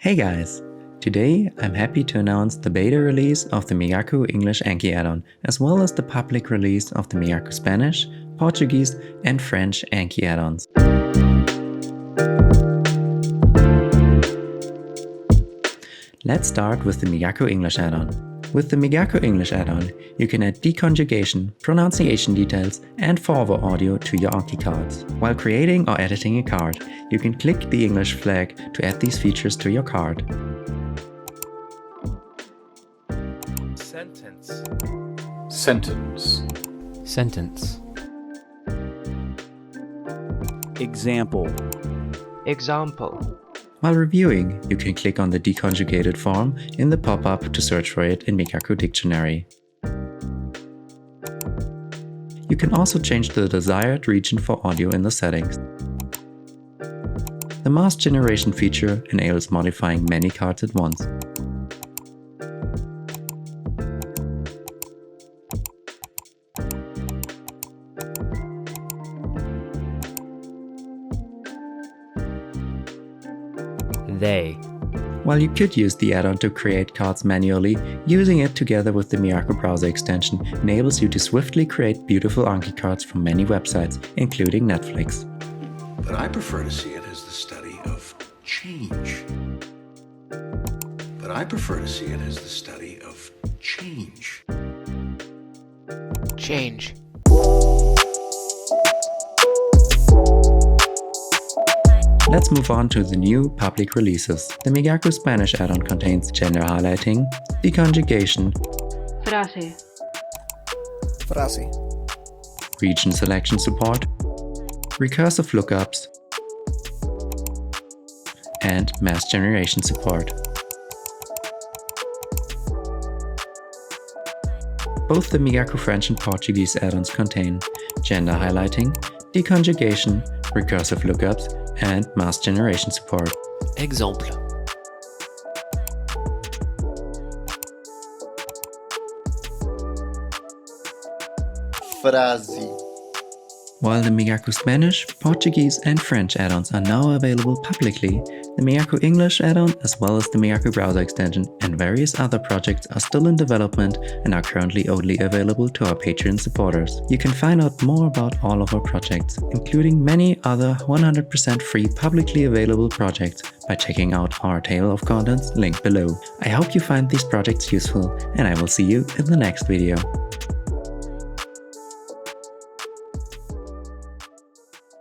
Hey guys! Today I'm happy to announce the beta release of the Migaku English Anki Addon, as well as the public release of the Migaku Spanish, Portuguese and French Anki Addons. Let's start with the Migaku English Addon. With the Migaku English Addon, you can add deconjugation, pronunciation details and forward audio to your Anki cards. While creating or editing a card, you can click the English flag to add these features to your card. Sentence. Sentence. Sentence. Example. Example. While reviewing, you can click on the deconjugated form in the pop-up to search for it in Migaku Dictionary. You can also change the desired region for audio in the settings. The mask generation feature enables modifying many cards at once. They. While you could use the add-on to create cards manually, using it together with the Migaku browser extension enables you to swiftly create beautiful Anki cards from many websites, including Netflix. But I prefer to see it as the study of change. Change. Let's move on to the new public releases. The Migaku Spanish Addon contains gender highlighting, deconjugation, Frase. region selection support, recursive lookups, and mask generation support. Both the Migaku French and Portuguese addons contain gender highlighting, deconjugation, recursive lookups, and mask generation support. Exemple. Frase. While the Migaku Spanish, Portuguese and French addons are now available publicly, the Migaku English addon as well as the Migaku browser extension and various other projects are still in development and are currently only available to our Patreon supporters. You can find out more about all of our projects, including many other 100% free publicly available projects, by checking out our table of contents linked below. I hope you find these projects useful and I will see you in the next video.